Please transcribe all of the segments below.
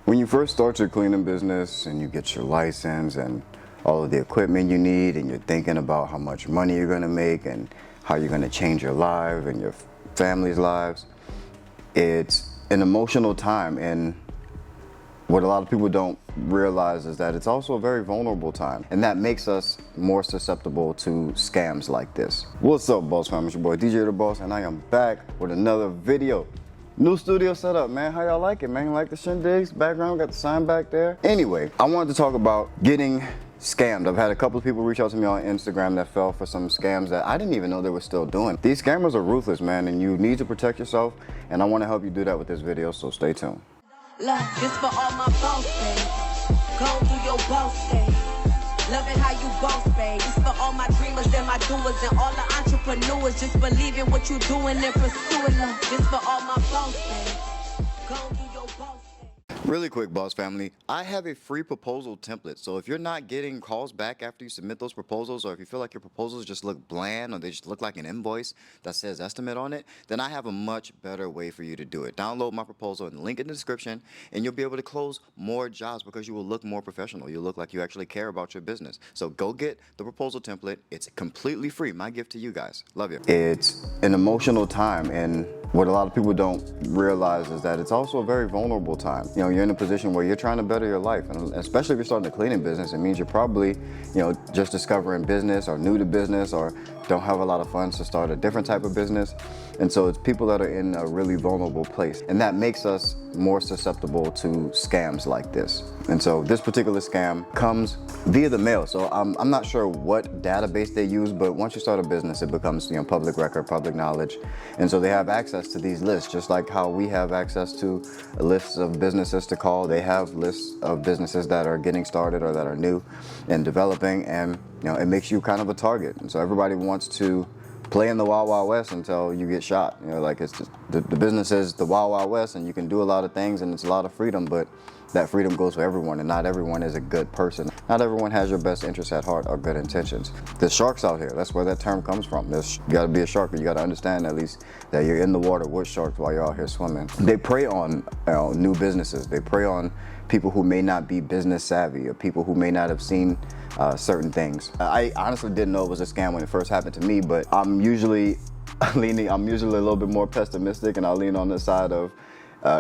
When you first start your cleaning business and you get your license and all of the equipment you need, and you're thinking about how much money you're gonna make and how you're gonna change your life and your family's lives, it's an emotional time. And what a lot of people don't realize is that it's also a very vulnerable time, and that makes us more susceptible to scams like this. What's up, Boss Fam? It's your boy DJ the Boss, and I am back with another video. New studio setup, man. How y'all like it, man? You like the shindigs? Background, got the sign back there. Anyway, I wanted to talk about getting scammed. I've had a couple of people reach out to me on Instagram that fell for some scams that I didn't even know they were still doing. These scammers are ruthless, man, and you need to protect yourself, and I want to help you do that with this video, so stay tuned. Look, this for all my boss days. Go through your boss days. Loving how you boss, babe. This for all my dreamers and my doers and all the entrepreneurs. Just believe in what you're doing and pursuing. Look, this for all my boss days. Go through your boss days. Really quick, Boss Family, I have a free proposal template. So if you're not getting calls back after you submit those proposals, or if you feel like your proposals just look bland or they just look like an invoice that says estimate on it, then I have a much better way for you to do it. Download my proposal and link in the description, and you'll be able to close more jobs because you will look more professional. You'll look like you actually care about your business. So go get the proposal template. It's completely free. My gift to you guys. Love you. It's an emotional time, and what a lot of people don't realize is that it's also a very vulnerable time. You know, you're in a position where you're trying to better your life, and especially if you're starting a cleaning business, it means you're probably, you know, just discovering business or new to business or don't have a lot of funds to start a different type of business. And so it's people that are in a really vulnerable place, and that makes us more susceptible to scams like this. And so this particular scam comes via the mail. So I'm not sure what database they use, but once you start a business, it becomes, you know, public record, public knowledge. And so they have access to these lists, just like how we have access to lists of businesses to call. They have lists of businesses that are getting started or that are new and developing, and you know, it makes you kind of a target. And so everybody wants to play in the Wild Wild West until you get shot. You know, like it's just, the business is the Wild Wild West, and you can do a lot of things, and it's a lot of freedom, but that freedom goes for everyone, and not everyone is a good person. Not everyone has your best interests at heart or good intentions. There's sharks out here. That's where that term comes from. You gotta be a shark, but you gotta understand at least that you're in the water with sharks while you're out here swimming. They prey on new businesses. They prey on people who may not be business savvy or people who may not have seen certain things. I honestly didn't know it was a scam when it first happened to me, but I'm usually a little bit more pessimistic, and I'll lean on the side of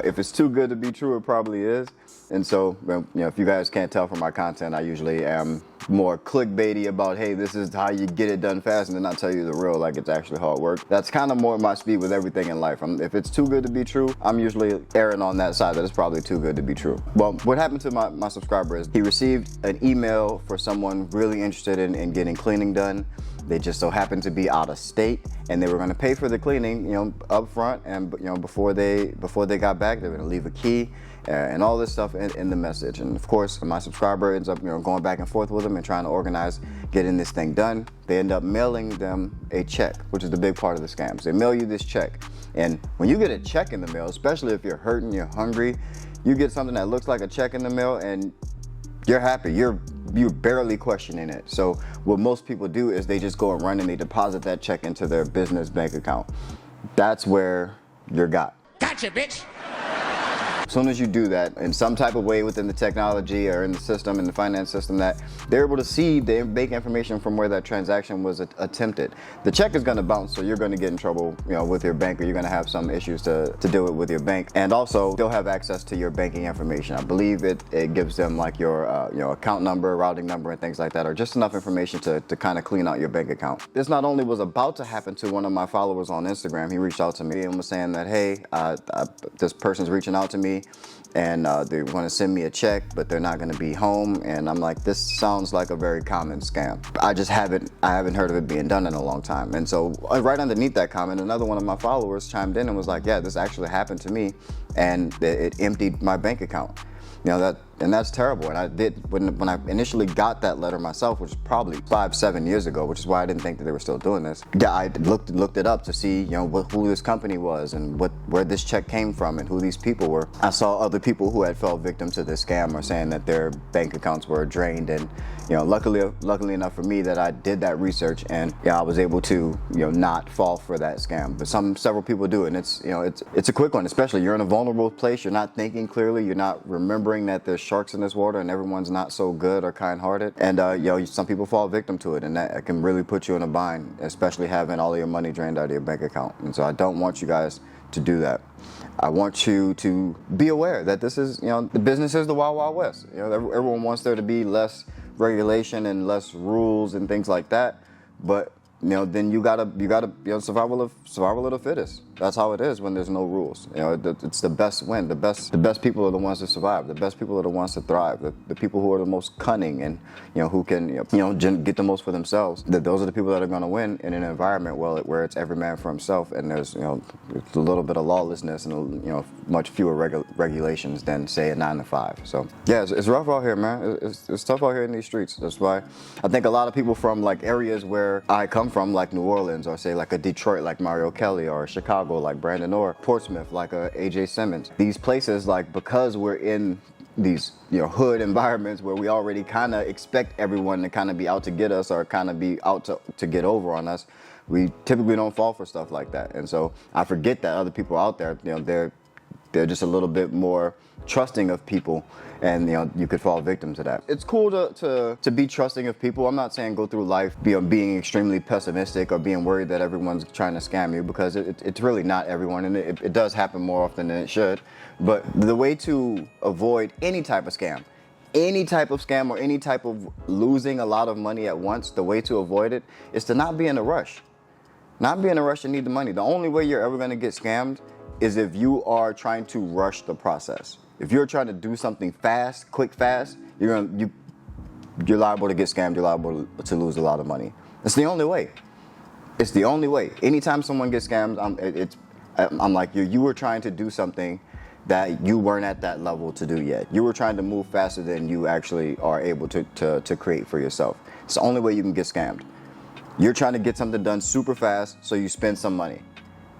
if it's too good to be true, it probably is. And so, you know, if you guys can't tell from my content, I usually am more clickbaity about, hey, this is how you get it done fast, and then I'll tell you the real, like it's actually hard work. That's kind of more my speed with everything in life. If it's too good to be true, I'm usually erring on that side that it's probably too good to be true. Well, what happened to my subscriber is he received an email for someone really interested in getting cleaning done. They just so happened to be out of state, and they were going to pay for the cleaning, you know, up front, and you know, before they got back, they were going to leave a key and all this stuff in the message. And of course, my subscriber ends up, you know, going back and forth with them and trying to organize getting this thing done. They end up mailing them a check, which is the big part of the scams. They mail you this check, and when you get a check in the mail, especially if you're hurting, you're hungry, you get something that looks like a check in the mail, and you're happy. You're barely questioning it. So what most people do is they just go and run and they deposit that check into their business bank account. That's where you're got. Gotcha, bitch. As soon as you do that in some type of way within the technology or in the system, in the finance system, that they're able to see the bank information from where that transaction was attempted. The check is going to bounce, so you're going to get in trouble, you know, with your bank, or you're going to have some issues to deal with your bank. And also, they'll have access to your banking information. I believe it gives them like your you know, account number, routing number, and things like that, or just enough information to kind of clean out your bank account. This not only was about to happen to one of my followers on Instagram. He reached out to me and was saying that, hey, this person's reaching out to me, and they want to send me a check, but they're not going to be home. And I'm like, this sounds like a very common scam. I haven't heard of it being done in a long time. And so right underneath that comment, another one of my followers chimed in and was like, yeah, this actually happened to me, and it emptied my bank account. You know, And that's terrible. And I did, when I initially got that letter myself, which was probably 5-7 years ago, which is why I didn't think that they were still doing this. Yeah, I looked it up to see, who this company was and where this check came from and who these people were. I saw other people who had fell victim to this scam or saying that their bank accounts were drained. And luckily enough for me that I did that research, and I was able to not fall for that scam. But several people do, and it's a quick one. Especially you're in a vulnerable place, you're not thinking clearly, you're not remembering that there's sharks in this water and everyone's not so good or kind-hearted, and some people fall victim to it, and that can really put you in a bind, especially having all of your money drained out of your bank account. And so I don't want you guys to do that. I want you to be aware that this is, the business is the Wild Wild West. Everyone wants there to be less regulation and less rules and things like that, but then you gotta survival of the fittest. That's how it is when there's no rules. It's the best win. The best people are the ones that survive. The best people are the ones that thrive. The people who are the most cunning and who can get the most for themselves. Those are the people that are going to win in an environment where it's every man for himself, and there's it's a little bit of lawlessness and much fewer regulations than say a 9-to-5. So yeah, it's rough out here, man. It's tough out here in these streets. That's why I think a lot of people from like areas where I come from, like New Orleans, or say like a Detroit, like Mario Kelly, or Chicago, like Brandon Orr, Portsmouth, like AJ Simmons. These places, like, because we're in these hood environments where we already kind of expect everyone to kind of be out to get us or kind of be out to get over on us, we typically don't fall for stuff like that. And so I forget that other people out there, they're just a little bit more trusting of people, and you could fall victim to that. It's cool to be trusting of people. I'm not saying go through life being extremely pessimistic or being worried that everyone's trying to scam you, because it's really not everyone, and it does happen more often than it should. But the way to avoid any type of scam or any type of losing a lot of money at once, the way to avoid it is to not be in a rush. Not be in a rush to need the money. The only way you're ever going to get scammed is if you are trying to rush the process. If you're trying to do something fast, you're liable to get scammed. You're liable to lose a lot of money. It's the only way. It's the only way. Anytime someone gets scammed, I'm like, you were trying to do something that you weren't at that level to do yet. You were trying to move faster than you actually are able to create for yourself. It's the only way you can get scammed. You're trying to get something done super fast, so you spend some money.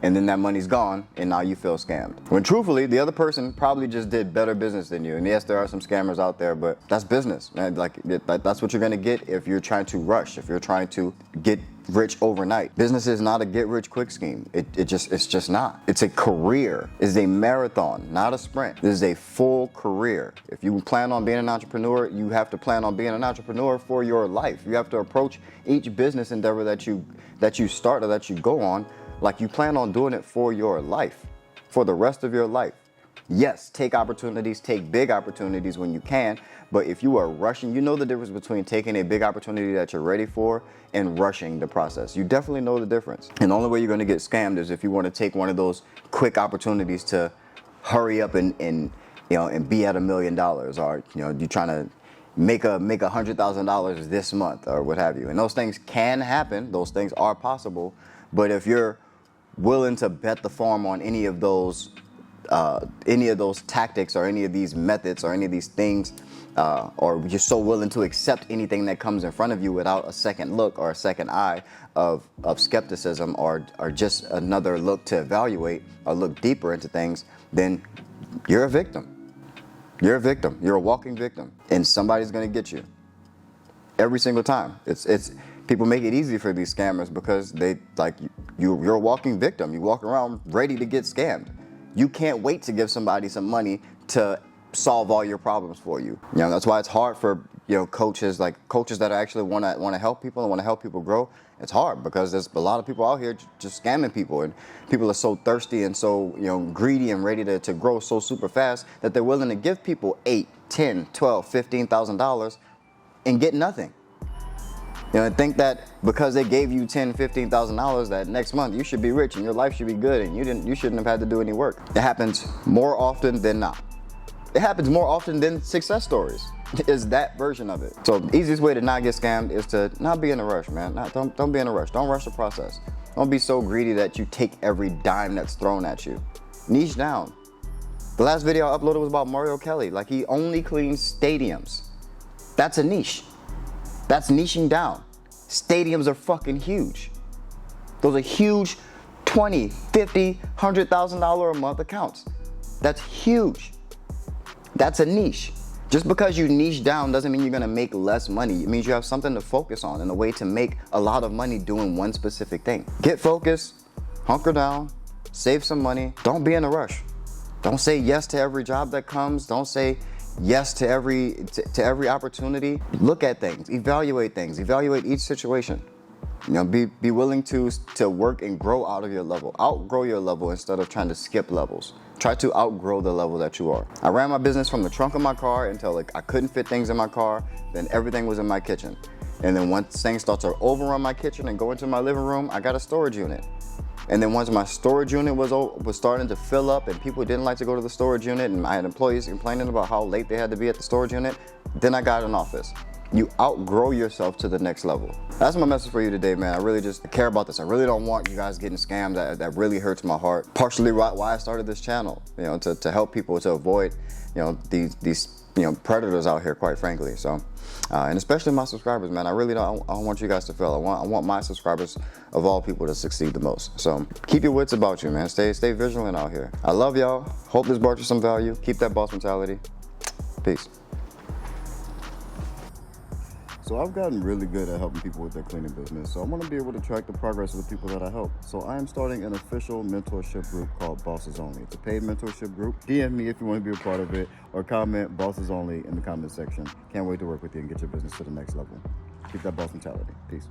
And then that money's gone, and now you feel scammed. When truthfully, the other person probably just did better business than you. And yes, there are some scammers out there, but that's business, man. That's what you're gonna get if you're trying to rush, if you're trying to get rich overnight. Business is not a get-rich-quick scheme. It's just not. It's a career. It's a marathon, not a sprint. This is a full career. If you plan on being an entrepreneur, you have to plan on being an entrepreneur for your life. You have to approach each business endeavor that you start or that you go on like you plan on doing it for your life, for the rest of your life. Yes, take opportunities, take big opportunities when you can, but if you are rushing, you know the difference between taking a big opportunity that you're ready for and rushing the process. You definitely know the difference. And the only way you're gonna get scammed is if you wanna take one of those quick opportunities to hurry up and be at $1 million, or you're trying to make $100,000 this month or what have you. And those things can happen, those things are possible, but if you're willing to bet the farm on any of those tactics or any of these methods or any of these things, or you're so willing to accept anything that comes in front of you without a second look or a second eye of skepticism or just another look to evaluate or look deeper into things, then you're a victim. You're a victim. You're a walking victim, and somebody's gonna get you every single time. It's people make it easy for these scammers because you're a walking victim. You walk around ready to get scammed. You can't wait to give somebody some money to solve all your problems for you. That's why it's hard for coaches that actually want to help people and want to help people grow. It's hard because there's a lot of people out here just scamming people, and people are so thirsty and so greedy and ready to grow so super fast that they're willing to give people $8, $10, $12, $15,000 and get nothing. And think that because they gave you $10,000, $15,000 that next month you should be rich and your life should be good and you shouldn't have had to do any work. It happens more often than not. It happens more often than success stories. Is that version of it. So the easiest way to not get scammed is to not be in a rush, man. Don't be in a rush. Don't rush the process. Don't be so greedy that you take every dime that's thrown at you. Niche down. The last video I uploaded was about Mario Kelly. Like, he only cleans stadiums. That's a niche. That's niching down. Stadiums are fucking huge. Those are huge $20, $50, $100,000 a month accounts. That's huge. That's a niche. Just because you niche down doesn't mean you're gonna make less money. It means you have something to focus on and a way to make a lot of money doing one specific thing. Get focused, hunker down, save some money. Don't be in a rush. Don't say yes to every job that comes. Don't say yes to every opportunity. Look at things, evaluate each situation. You know, be willing to work and grow out of your level. Outgrow your level instead of trying to skip levels. Try to outgrow the level that you are. I ran my business from the trunk of my car until like I couldn't fit things in my car, then everything was in my kitchen. And then once things start to overrun my kitchen and go into my living room, I got a storage unit. And then once my storage unit was starting to fill up and people didn't like to go to the storage unit and I had employees complaining about how late they had to be at the storage unit, then I got an office. You outgrow yourself to the next level. That's my message for you today, man. I really just care about this. I really don't want you guys getting scammed. That really hurts my heart. Partially why I started this channel, you know, to help people to avoid, you know, these predators out here, quite frankly. So, and especially my subscribers, man. I really don't. I don't want you guys to fail. I want my subscribers of all people to succeed the most. So keep your wits about you, man. Stay vigilant out here. I love y'all. Hope this brought you some value. Keep that boss mentality. Peace. So I've gotten really good at helping people with their cleaning business. So I want to be able to track the progress of the people that I help. So I am starting an official mentorship group called Bosses Only. It's a paid mentorship group. DM me if you want to be a part of it, or comment Bosses Only in the comment section. Can't wait to work with you and get your business to the next level. Keep that boss mentality. Peace.